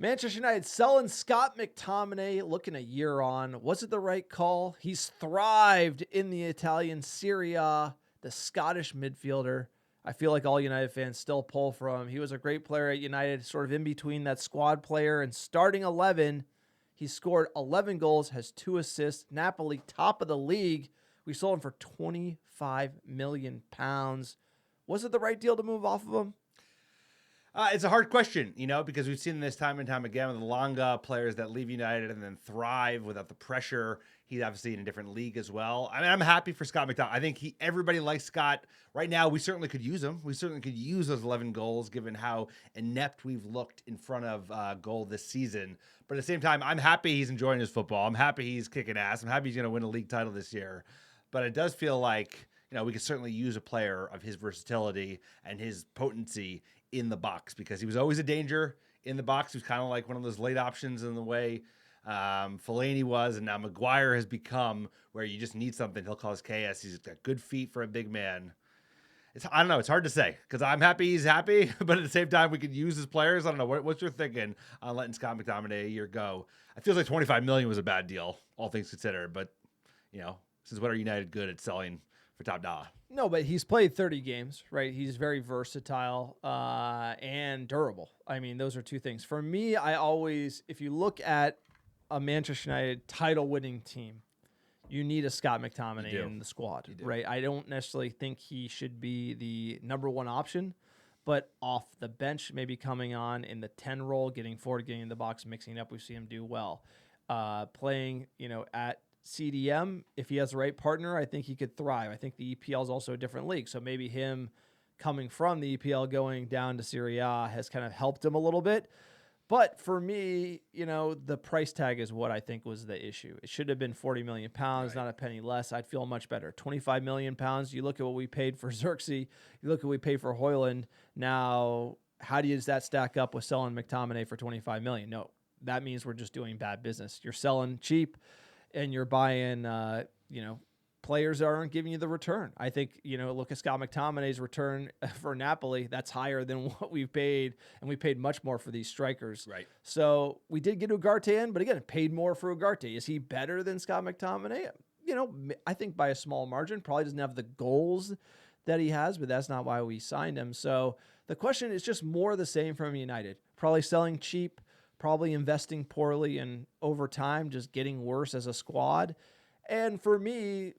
Manchester United selling Scott McTominay, looking a year on. Was it the right call? He's thrived in the Italian Serie A, the Scottish midfielder. I feel like all United fans still pull for him. He was a great player at United, sort of in between that squad player and starting 11. He scored 11 goals, has 2 assists. Napoli, top of the league. We sold him for £25 million. Was it the right deal to move off of him? It's a hard question, because we've seen this time and time again with the Longa players that leave United and then thrive without the pressure. He's obviously in a different league as well. I mean, I'm happy for Scott McTominay. I think everybody likes Scott. Right now, we certainly could use him. We certainly could use those 11 goals given how inept we've looked in front of goal this season. But at the same time, I'm happy he's enjoying his football. I'm happy he's kicking ass. I'm happy he's going to win a league title this year. But it does feel like, we could certainly use a player of his versatility and his potency in the box, because he was always a danger in the box. He was kind of like one of those late options in the way Fellaini was, and now Maguire has become where you just need something. He'll cause chaos. He's got good feet for a big man. I don't know. It's hard to say because I'm happy he's happy, but at the same time, we could use his players. I don't know. What's your thinking on letting Scott McTominay a year go? It feels like $25 million was a bad deal, all things considered. But since when are United good at selling for top dollar? No, but he's played 30 games, right? He's very versatile and durable. I mean, those are two things. For me, if you look at a Manchester United title-winning team, you need a Scott McTominay in the squad, right? I don't necessarily think he should be the number one option, but off the bench, maybe coming on in the 10 role, getting forward, getting in the box, mixing up, we see him do well. Playing, at CDM, if he has the right partner, I think he could thrive. I think the EPL is also a different league, so maybe him coming from the EPL going down to Serie A has kind of helped him a little bit. But for me, the price tag is what I think was the issue. It should have been £40 million, right, not a penny less. I'd feel much better. £25 million. You look at what we paid for Xerxes. You look at what we paid for Højlund. Now, how does that stack up with selling McTominay for $25 million? No, that means we're just doing bad business. You're selling cheap, and you're buying, players that aren't giving you the return. I think, look at Scott McTominay's return for Napoli. That's higher than what we've paid, and we paid much more for these strikers. Right. So we did get Ugarte in, but again, paid more for Ugarte. Is he better than Scott McTominay? I think by a small margin. Probably doesn't have the goals that he has, but that's not why we signed him. So the question is just more of the same from United. Probably selling cheap, probably investing poorly, and over time just getting worse as a squad. And for me,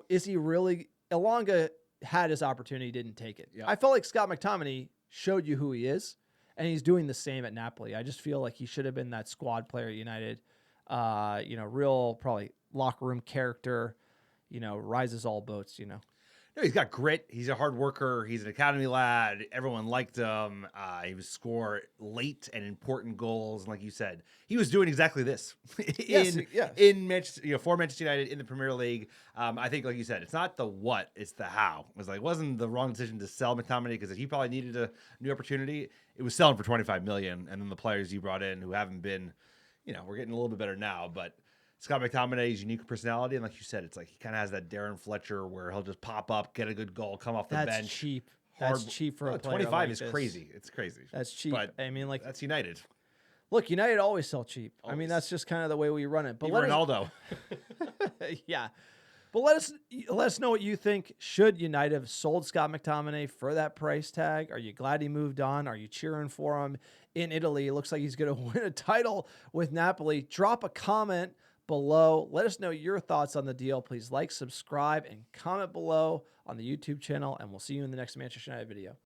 is he really... Elanga had his opportunity, didn't take it. Yeah. I felt like Scott McTominay showed you who he is, and he's doing the same at Napoli. I just feel like he should have been that squad player at United. Real probably locker room character, rises all boats, No, he's got grit. He's a hard worker. He's an academy lad. Everyone liked him. He would score late and important goals. And like you said, he was doing exactly this in Manchester, for Manchester United in the Premier League. I think, like you said, it's not the what, it's the how. It wasn't the wrong decision to sell McTominay because he probably needed a new opportunity. It was selling for $25 million, and then the players you brought in who haven't been, we're getting a little bit better now, but Scott McTominay's unique personality, and like you said, it's like he kind of has that Darren Fletcher where he'll just pop up, get a good goal, come off the bench. That's cheap. That's cheap for a player 25 like is this. Crazy. It's crazy. That's cheap. But I mean, like, that's United. Look, United always sell cheap. Always. I mean, that's just kind of the way we run it. But Ronaldo. Yeah. But let us know what you think. Should United have sold Scott McTominay for that price tag? Are you glad he moved on? Are you cheering for him in Italy? It looks like he's going to win a title with Napoli. Drop a comment below. Let us know your thoughts on the deal. Please like, subscribe, and comment below on the YouTube channel, and we'll see you in the next Manchester United video.